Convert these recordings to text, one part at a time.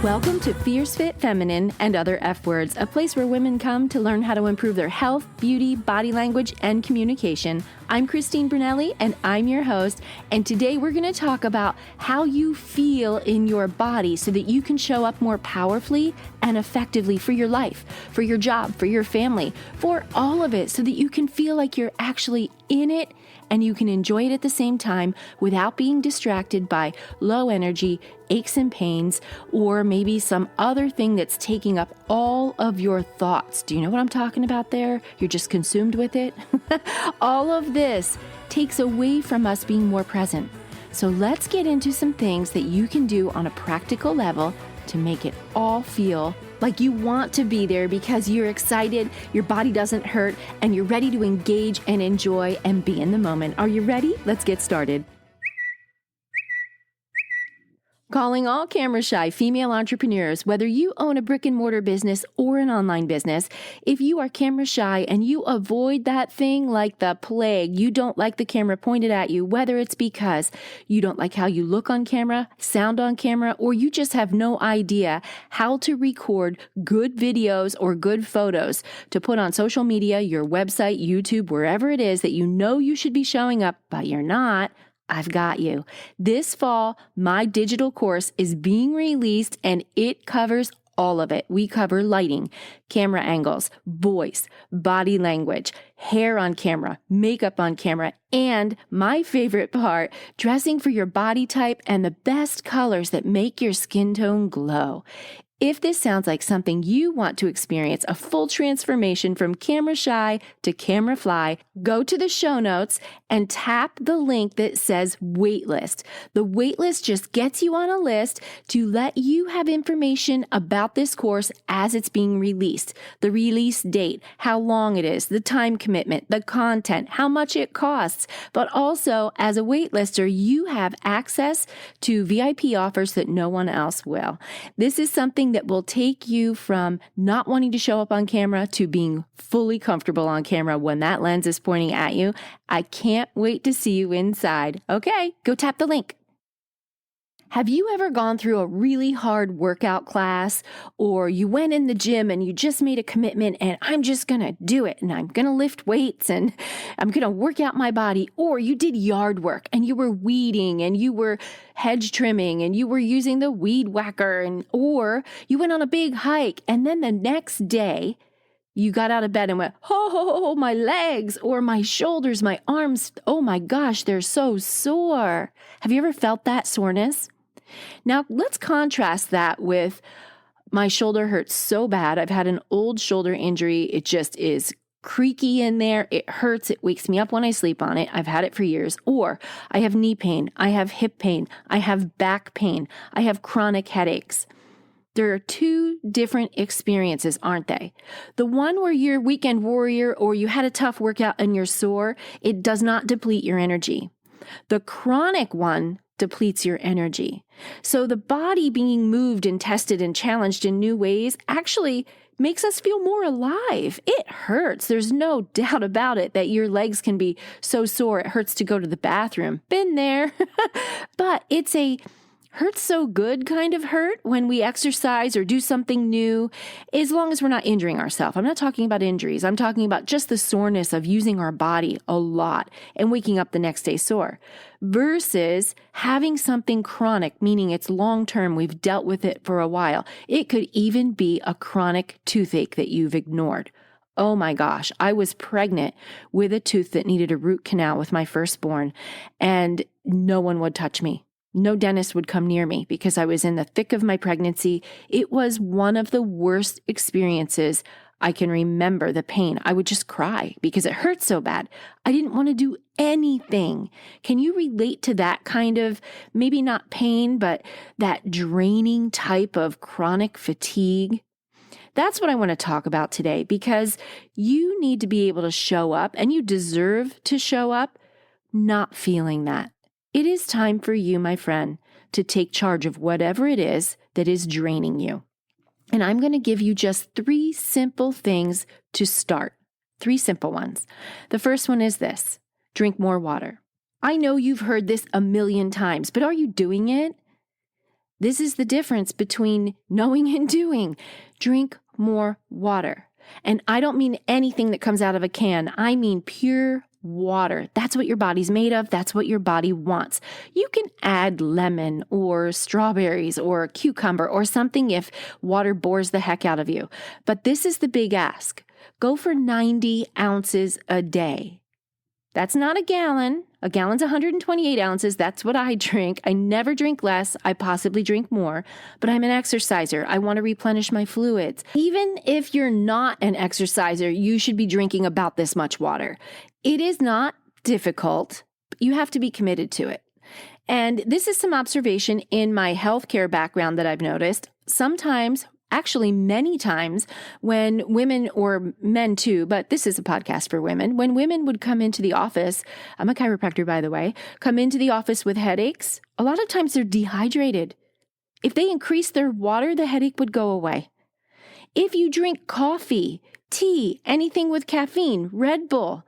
Welcome to Fierce Fit Feminine and Other F Words, a place where women come to learn how to improve their health, beauty, body language, and communication. I'm Christine Brunelli, and I'm your host. And today we're going to talk about how you feel in your body so that you can show up more powerfully and effectively for your life, for your job, for your family, for all of it, so that you can feel like you're actually in it and you can enjoy it at the same time without being distracted by low energy, aches and pains, or maybe some other thing that's taking up all of your thoughts. Do you know what I'm talking about there? You're just consumed with it. All of this takes away from us being more present. So let's get into some things that you can do on a practical level to make it all feel like you want to be there because you're excited, your body doesn't hurt, and you're ready to engage and enjoy and be in the moment. Are you ready? Let's get started. Calling all camera-shy female entrepreneurs, whether you own a brick-and-mortar business or an online business, if you are camera-shy and you avoid that thing like the plague, you don't like the camera pointed at you, whether it's because you don't like how you look on camera, sound on camera, or you just have no idea how to record good videos or good photos to put on social media, your website, YouTube, wherever it is that you know you should be showing up, but you're not, I've got you. This fall, my digital course is being released and it covers all of it. We cover lighting, camera angles, voice, body language, hair on camera, makeup on camera, and my favorite part, dressing for your body type and the best colors that make your skin tone glow. If this sounds like something you want to experience, a full transformation from camera shy to camera fly, go to the show notes and tap the link that says waitlist. The waitlist just gets you on a list to let you have information about this course as it's being released. The release date, how long it is, the time commitment, the content, how much it costs. But also, as a waitlister, you have access to VIP offers that no one else will. This is something that will take you from not wanting to show up on camera to being fully comfortable on camera when that lens is pointing at you. I can't wait to see you inside. Okay, go tap the link. Have you ever gone through a really hard workout class, or you went in the gym and you just made a commitment and I'm just going to do it and I'm going to lift weights and I'm going to work out my body, or you did yard work and you were weeding and you were hedge trimming and you were using the weed whacker, or you went on a big hike and then the next day you got out of bed and went, oh, my legs or my shoulders, my arms, oh my gosh, they're so sore. Have you ever felt that soreness? Now, let's contrast that with my shoulder hurts so bad. I've had an old shoulder injury. It just is creaky in there. It hurts. It wakes me up when I sleep on it. I've had it for years. Or I have knee pain. I have hip pain. I have back pain. I have chronic headaches. There are two different experiences, aren't they? The one where you're a weekend warrior or you had a tough workout and you're sore, it does not deplete your energy. The chronic one depletes your energy. So the body being moved and tested and challenged in new ways actually makes us feel more alive. It hurts. There's no doubt about it that your legs can be so sore it hurts to go to the bathroom. Been there. But it's a hurts so good kind of hurt when we exercise or do something new, as long as we're not injuring ourselves. I'm not talking about injuries. I'm talking about just the soreness of using our body a lot and waking up the next day sore, versus having something chronic, meaning it's long-term. We've dealt with it for a while. It could even be a chronic toothache that you've ignored. Oh my gosh, I was pregnant with a tooth that needed a root canal with my firstborn, and no one would touch me. No dentist would come near me because I was in the thick of my pregnancy. It was one of the worst experiences I can remember, the pain. I would just cry because it hurt so bad. I didn't want to do anything. Can you relate to that kind of, maybe not pain, but that draining type of chronic fatigue? That's what I want to talk about today, because you need to be able to show up, and you deserve to show up not feeling that. It is time for you, my friend, to take charge of whatever it is that is draining you. And I'm going to give you just 3 simple things to start. 3 simple ones. The first one is this: drink more water. I know you've heard this a million times, but are you doing it? This is the difference between knowing and doing. Drink more water. And I don't mean anything that comes out of a can. I mean pure water. That's what your body's made of. That's what your body wants. You can add lemon or strawberries or cucumber or something if water bores the heck out of you. But this is the big ask. Go for 90 ounces a day. That's not a gallon. A gallon's 128 ounces. That's what I drink. I never drink less. I possibly drink more, but I'm an exerciser. I want to replenish my fluids. Even if you're not an exerciser, you should be drinking about this much water. It is not difficult. You have to be committed to it. And this is some observation in my healthcare background that I've noticed. Sometimes, actually many times, when women, or men too, but this is a podcast for women, when women would come into the office, I'm a chiropractor, by the way, come into the office with headaches, a lot of times they're dehydrated. If they increase their water, the headache would go away. If you drink coffee, tea, anything with caffeine, Red Bull,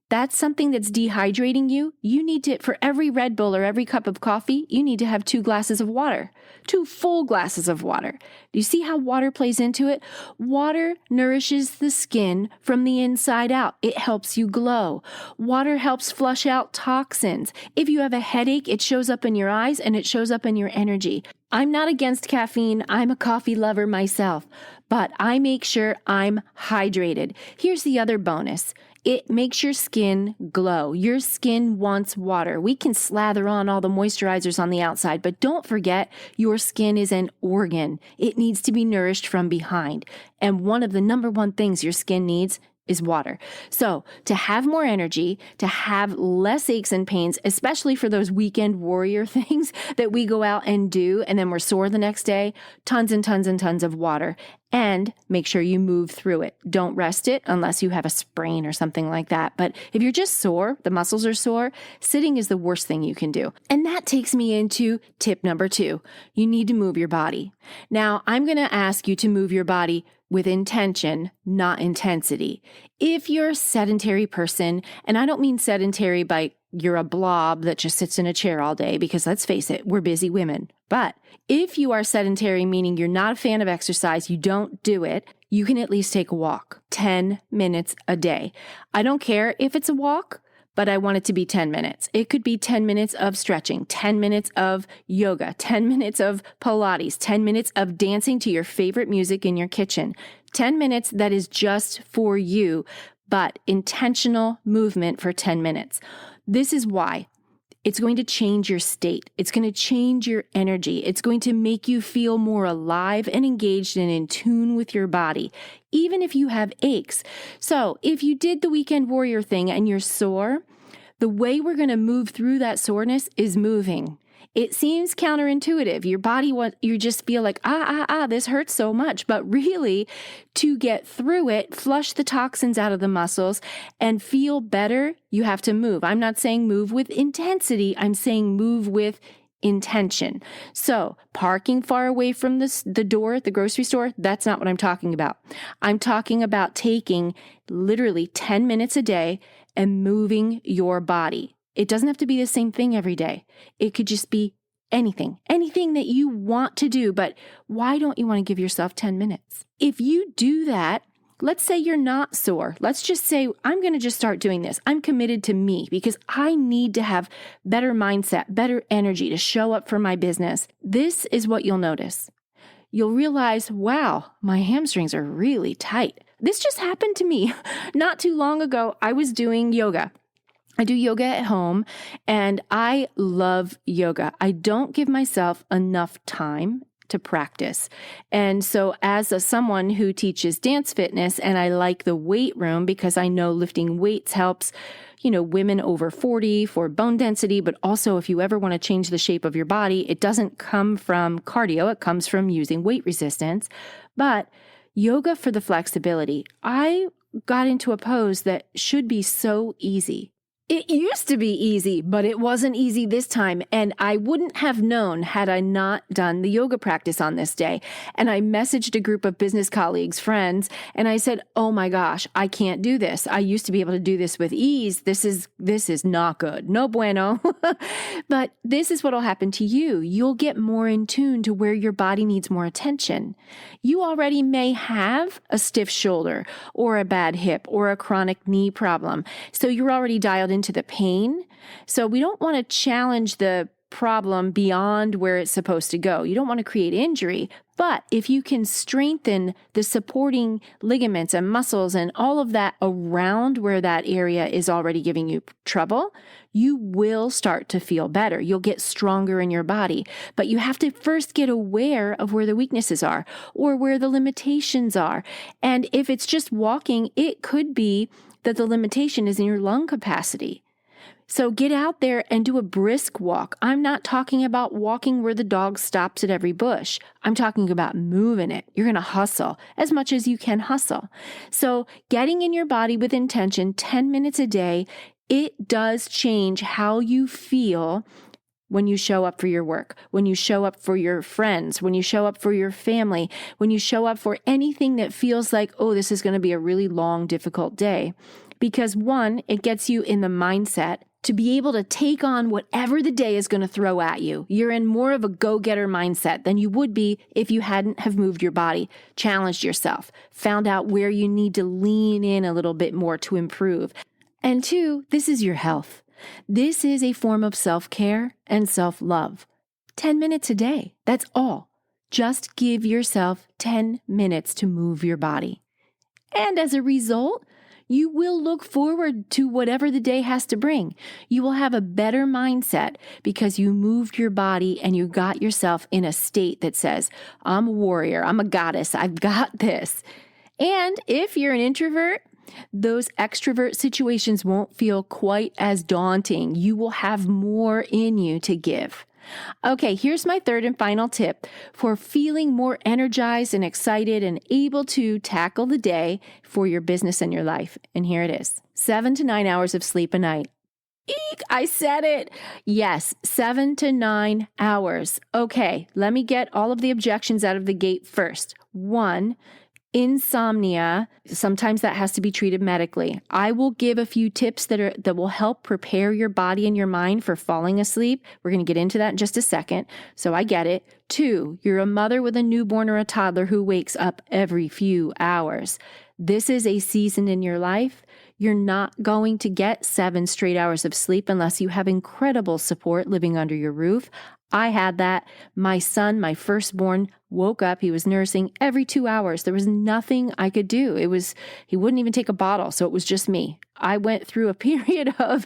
that's something that's dehydrating you. You need to, for every Red Bull or every cup of coffee, you need to have 2 glasses of water, 2 full glasses of water. Do you see how water plays into it? Water nourishes the skin from the inside out. It helps you glow. Water helps flush out toxins. If you have a headache, it shows up in your eyes and it shows up in your energy. I'm not against caffeine. I'm a coffee lover myself, but I make sure I'm hydrated. Here's the other bonus. It makes your skin glow. Your skin wants water. We can slather on all the moisturizers on the outside, but don't forget your skin is an organ. It needs to be nourished from behind. And one of the number one things your skin needs is water. So to have more energy, to have less aches and pains, especially for those weekend warrior things that we go out and do, and then we're sore the next day, tons and tons and tons of water. And make sure you move through it. Don't rest it unless you have a sprain or something like that. But if you're just sore, the muscles are sore, sitting is the worst thing you can do. And that takes me into tip number 2. You need to move your body. Now, I'm going to ask you to move your body with intention, not intensity. If you're a sedentary person, and I don't mean sedentary by you're a blob that just sits in a chair all day, because let's face it, we're busy women. But if you are sedentary, meaning you're not a fan of exercise, you don't do it, you can at least take a walk, 10 minutes a day. I don't care if it's a walk, but I want it to be 10 minutes. It could be 10 minutes of stretching, 10 minutes of yoga, 10 minutes of Pilates, 10 minutes of dancing to your favorite music in your kitchen, 10 minutes that is just for you, but intentional movement for 10 minutes. This is why. It's going to change your state. It's going to change your energy. It's going to make you feel more alive and engaged and in tune with your body, even if you have aches. So if you did the weekend warrior thing and you're sore, the way we're going to move through that soreness is moving. It seems counterintuitive. Your body, you just feel like, this hurts so much. But really, to get through it, flush the toxins out of the muscles and feel better, you have to move. I'm not saying move with intensity. I'm saying move with intention. So parking far away from the door at the grocery store, that's not what I'm talking about. I'm talking about taking literally 10 minutes a day and moving your body. It doesn't have to be the same thing every day. It could just be anything that you want to do, but why don't you want to give yourself 10 minutes? If you do that, let's say you're not sore. Let's just say, I'm going to just start doing this. I'm committed to me because I need to have better mindset, better energy to show up for my business. This is what you'll notice. You'll realize, wow, my hamstrings are really tight. This just happened to me. Not too long ago, I was doing yoga. I do yoga at home and I love yoga. I don't give myself enough time to practice. And so as someone who teaches dance fitness, and I like the weight room because I know lifting weights helps, women over 40 for bone density, but also if you ever want to change the shape of your body, it doesn't come from cardio, it comes from using weight resistance. But yoga for the flexibility, I got into a pose that should be so easy. It used to be easy, but it wasn't easy this time. And I wouldn't have known had I not done the yoga practice on this day. And I messaged a group of business colleagues, friends, and I said, oh my gosh, I can't do this. I used to be able to do this with ease. This is not good. No bueno. But this is what will happen to you. You'll get more in tune to where your body needs more attention. You already may have a stiff shoulder or a bad hip or a chronic knee problem. So you're already dialed into the pain. So we don't want to challenge the problem beyond where it's supposed to go. You don't want to create injury, but if you can strengthen the supporting ligaments and muscles and all of that around where that area is already giving you trouble, you will start to feel better. You'll get stronger in your body, but you have to first get aware of where the weaknesses are or where the limitations are. And if it's just walking, it could be that the limitation is in your lung capacity. So get out there and do a brisk walk. I'm not talking about walking where the dog stops at every bush. I'm talking about moving it. You're going to hustle as much as you can hustle. So getting in your body with intention 10 minutes a day, it does change how you feel when you show up for your work, when you show up for your friends, when you show up for your family, when you show up for anything that feels like, oh, this is going to be a really long, difficult day. Because one, it gets you in the mindset to be able to take on whatever the day is going to throw at you. You're in more of a go-getter mindset than you would be if you hadn't have moved your body, challenged yourself, found out where you need to lean in a little bit more to improve. And two, this is your health. This is a form of self-care and self-love. 10 minutes a day, that's all. Just give yourself 10 minutes to move your body. And as a result, you will look forward to whatever the day has to bring. You will have a better mindset because you moved your body and you got yourself in a state that says, I'm a warrior, I'm a goddess, I've got this. And if you're an introvert, those extrovert situations won't feel quite as daunting. You will have more in you to give. Okay, here's my third and final tip for feeling more energized and excited and able to tackle the day for your business and your life. And here it is. 7 to 9 hours of sleep a night. Eek, I said it. Yes, 7 to 9 hours. Okay, let me get all of the objections out of the gate first. 1, insomnia. Sometimes that has to be treated medically. I will give a few tips that will help prepare your body and your mind for falling asleep. We're going to get into that in just a second. So I get it. 2, you're a mother with a newborn or a toddler who wakes up every few hours. This is a season in your life. You're not going to get 7 straight hours of sleep unless you have incredible support living under your roof. I had that. My son, my firstborn, woke up. He was nursing every 2 hours. There was nothing I could do. He wouldn't even take a bottle. So it was just me. I went through a period of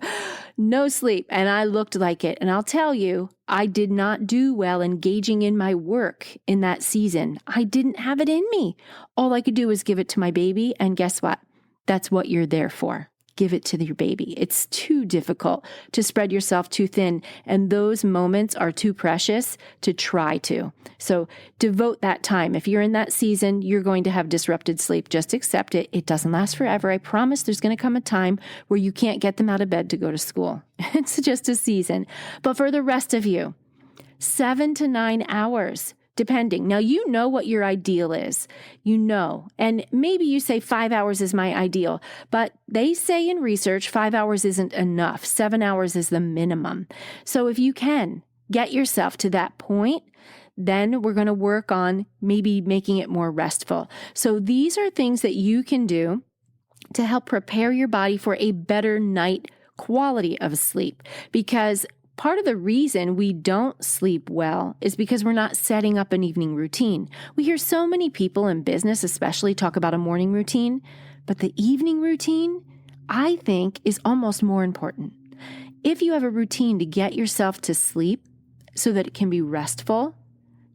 no sleep and I looked like it. And I'll tell you, I did not do well engaging in my work in that season. I didn't have it in me. All I could do was give it to my baby. And guess what? That's what you're there for. Give it to your baby. It's too difficult to spread yourself too thin, and those moments are too precious to try to. So devote that time. If you're in that season, you're going to have disrupted sleep. Just accept it. It doesn't last forever. I promise there's going to come a time where you can't get them out of bed to go to school. It's just a season. But for the rest of you, 7 to 9 hours. Depending. Now, you know what your ideal is. You know. And maybe you say 5 hours is my ideal, but they say in research 5 hours isn't enough. 7 hours is the minimum. So if you can get yourself to that point, then we're going to work on maybe making it more restful. So these are things that you can do to help prepare your body for a better night quality of sleep, because part of the reason we don't sleep well is because we're not setting up an evening routine. We hear so many people in business, especially, talk about a morning routine, but the evening routine, I think, is almost more important. If you have a routine to get yourself to sleep so that it can be restful,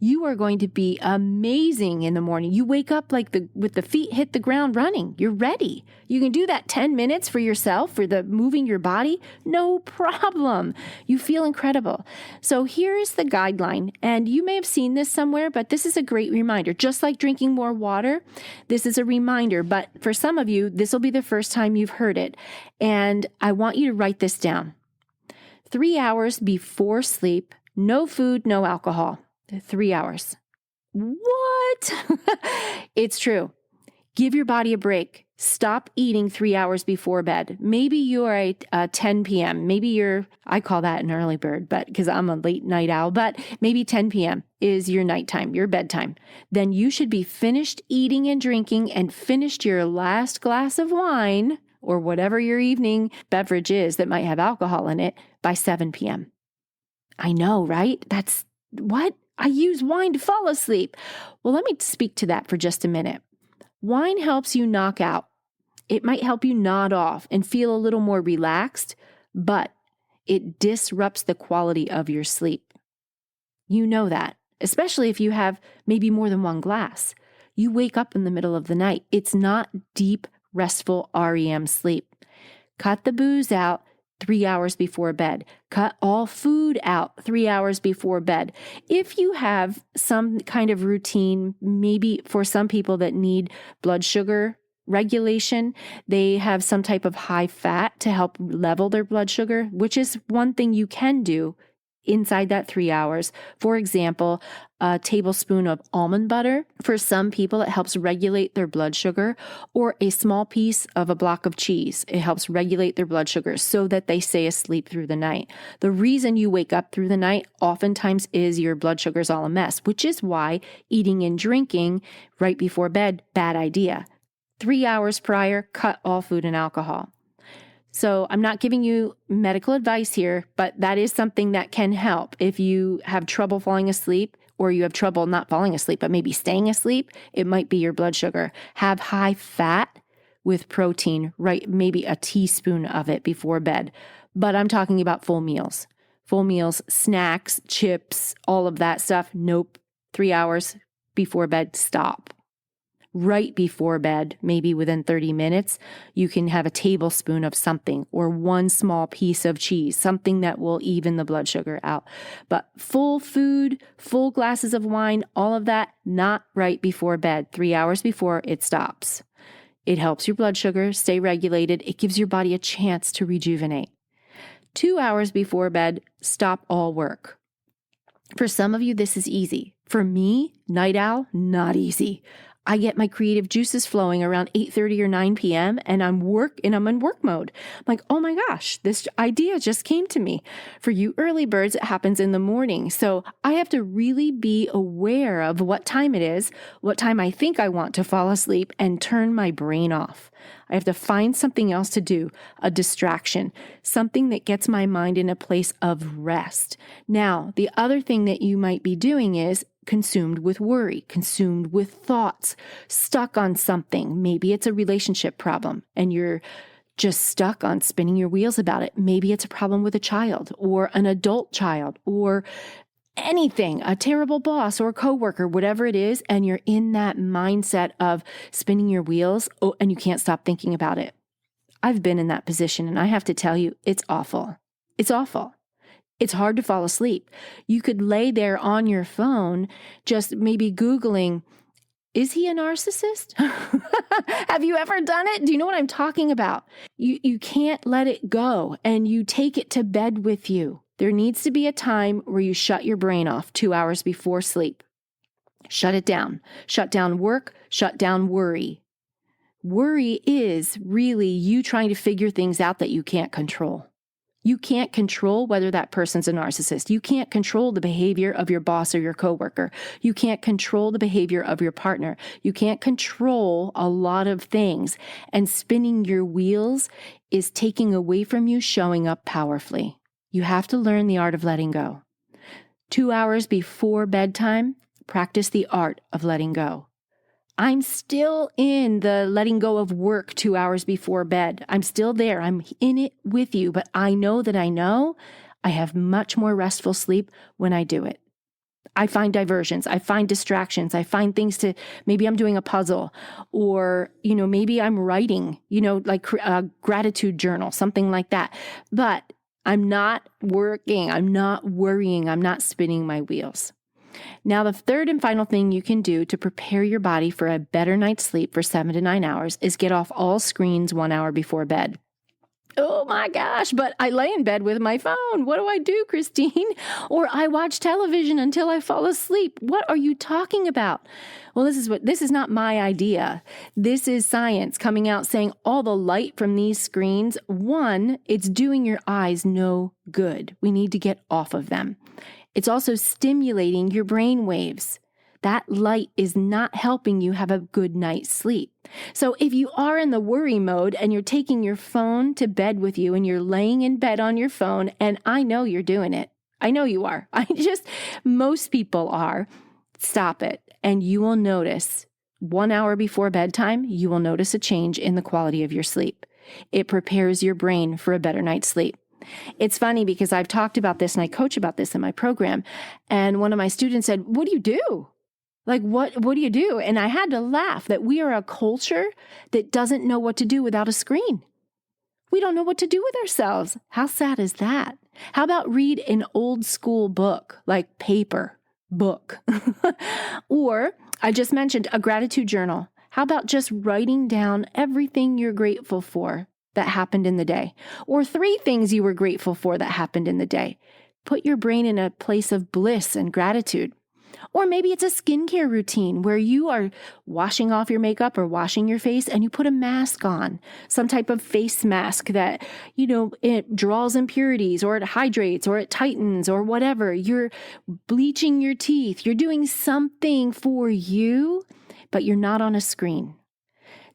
you are going to be amazing in the morning. You wake up with the feet hit the ground running. You're ready. You can do that 10 minutes for yourself, for the moving your body. No problem. You feel incredible. So here's the guideline. And you may have seen this somewhere, but this is a great reminder. Just like drinking more water, this is a reminder. But for some of you, this will be the first time you've heard it. And I want you to write this down. 3 hours before sleep, no food, no alcohol. 3 hours. What? It's true. Give your body a break. Stop eating 3 hours before bed. Maybe you're at 10 p.m. Maybe I call that an early bird, but because I'm a late night owl, but maybe 10 p.m. is your nighttime, your bedtime. Then you should be finished eating and drinking and finished your last glass of wine or whatever your evening beverage is that might have alcohol in it by 7 p.m. I know, right? That's what? I use wine to fall asleep. Well, let me speak to that for just a minute. Wine helps you knock out. It might help you nod off and feel a little more relaxed, but it disrupts the quality of your sleep. You know that, especially if you have maybe more than one glass. You wake up in the middle of the night. It's not deep, restful REM sleep. Cut the booze out 3 hours before bed. Cut all food out 3 hours before bed. If you have some kind of routine, maybe for some people that need blood sugar regulation, they have some type of high fat to help level their blood sugar, which is one thing you can do inside that 3 hours. For example, a tablespoon of almond butter. For some people, it helps regulate their blood sugar, or a small piece of a block of cheese. It helps regulate their blood sugar so that they stay asleep through the night. The reason you wake up through the night oftentimes is your blood sugar's all a mess, which is why eating and drinking right before bed, bad idea. 3 hours prior, cut all food and alcohol. So I'm not giving you medical advice here, but that is something that can help. If you have trouble falling asleep, or you have trouble not falling asleep, but maybe staying asleep, it might be your blood sugar. Have high fat with protein, right? Maybe a teaspoon of it before bed. But I'm talking about full meals. Full meals, snacks, chips, all of that stuff. Nope. 3 hours before bed, stop. Right before bed, maybe within 30 minutes, you can have a tablespoon of something or one small piece of cheese, something that will even the blood sugar out. But full food, full glasses of wine, all of that, not right before bed. 3 hours before, it stops. It helps your blood sugar stay regulated. It gives your body a chance to rejuvenate. 2 hours before bed, stop all work. For some of you, this is easy. For me, night owl, not easy. I get my creative juices flowing around 8:30 or 9 p.m. and I'm in work mode. I'm like, oh my gosh, this idea just came to me. For you early birds, it happens in the morning. So I have to really be aware of what time it is, what time I think I want to fall asleep, and turn my brain off. I have to find something else to do, a distraction, something that gets my mind in a place of rest. Now, the other thing that you might be doing is consumed with worry, consumed with thoughts, stuck on something. Maybe it's a relationship problem and you're just stuck on spinning your wheels about it. Maybe it's a problem with a child or an adult child or anything, a terrible boss or coworker, whatever it is, and you're in that mindset of spinning your wheels, and you can't stop thinking about it. I've been in that position, and I have to tell you, it's awful. It's awful. It's hard to fall asleep. You could lay there on your phone, just maybe Googling, is he a narcissist? Have you ever done it? Do you know what I'm talking about? You can't let it go, and you take it to bed with you. There needs to be a time where you shut your brain off 2 hours before sleep. Shut it down. Shut down work. Shut down worry. Worry is really you trying to figure things out that you can't control. You can't control whether that person's a narcissist. You can't control the behavior of your boss or your coworker. You can't control the behavior of your partner. You can't control a lot of things. And spinning your wheels is taking away from you showing up powerfully. You have to learn the art of letting go. 2 hours before bedtime, practice the art of letting go. I'm still in the letting go of work 2 hours before bed. I'm still there. I'm in it with you, but I know I have much more restful sleep when I do it. I find diversions. I find distractions. I find things maybe I'm doing a puzzle, or, maybe I'm writing, like a gratitude journal, something like that. But I'm not working. I'm not worrying. I'm not spinning my wheels. Now, the third and final thing you can do to prepare your body for a better night's sleep for 7 to 9 hours is get off all screens 1 hour before bed. Oh my gosh, but I lay in bed with my phone. What do I do, Christine? Or I watch television until I fall asleep. What are you talking about? Well, this is not my idea. This is science coming out saying all the light from these screens, one, it's doing your eyes no good. We need to get off of them. It's also stimulating your brain waves. That light is not helping you have a good night's sleep. So if you are in the worry mode and you're taking your phone to bed with you and you're laying in bed on your phone, and I know you're doing it. I know you are. Most people are. Stop it. And you will notice 1 hour before bedtime, you will notice a change in the quality of your sleep. It prepares your brain for a better night's sleep. It's funny because I've talked about this and I coach about this in my program. And one of my students said, "What do you do? Like, what do you do?" And I had to laugh that we are a culture that doesn't know what to do without a screen. We don't know what to do with ourselves. How sad is that? How about read an old school book, like paper book? Or I just mentioned a gratitude journal. How about just writing down everything you're grateful for that happened in the day? Or 3 things you were grateful for that happened in the day. Put your brain in a place of bliss and gratitude. Or maybe it's a skincare routine where you are washing off your makeup or washing your face and you put a mask on, some type of face mask that, it draws impurities or it hydrates or it tightens or whatever. You're bleaching your teeth. You're doing something for you, but you're not on a screen.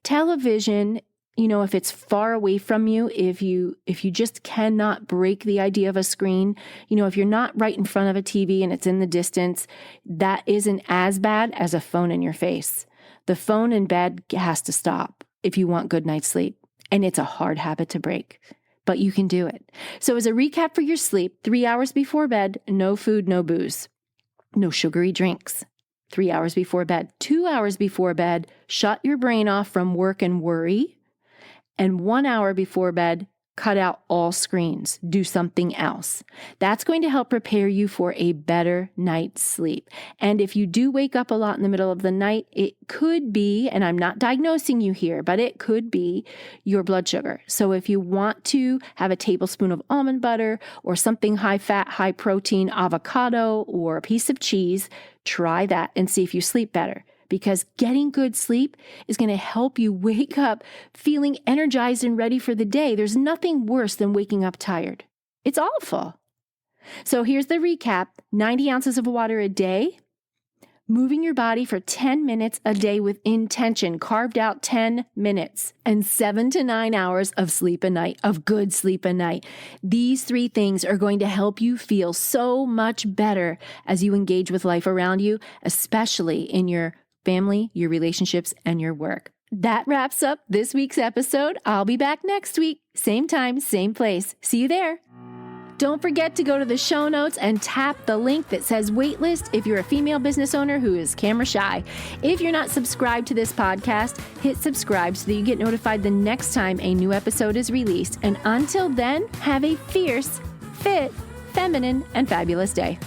Television, if it's far away from you, if you just cannot break the idea of a screen, if you're not right in front of a TV and it's in the distance, that isn't as bad as a phone in your face. The phone in bed has to stop if you want good night's sleep. And it's a hard habit to break, but you can do it. So as a recap for your sleep, 3 hours before bed, no food, no booze, no sugary drinks. 3 hours before bed, 2 hours before bed, shut your brain off from work and worry. And 1 hour before bed, cut out all screens. Do something else. That's going to help prepare you for a better night's sleep. And if you do wake up a lot in the middle of the night, it could be, and I'm not diagnosing you here, but it could be your blood sugar. So if you want to have a tablespoon of almond butter or something high fat, high protein, avocado, or a piece of cheese, try that and see if you sleep better. Because getting good sleep is going to help you wake up feeling energized and ready for the day. There's nothing worse than waking up tired. It's awful. So here's the recap. 90 ounces of water a day, moving your body for 10 minutes a day with intention, carved out 10 minutes, and 7 to 9 hours of sleep a night, of good sleep a night. These 3 things are going to help you feel so much better as you engage with life around you, especially in your family, your relationships, and your work. That wraps up this week's episode. I'll be back next week, same time, same place. See you there. Don't forget to go to the show notes and tap the link that says waitlist if you're a female business owner who is camera shy. If you're not subscribed to this podcast, hit subscribe so that you get notified the next time a new episode is released. And until then, have a fierce, fit, feminine, and fabulous day.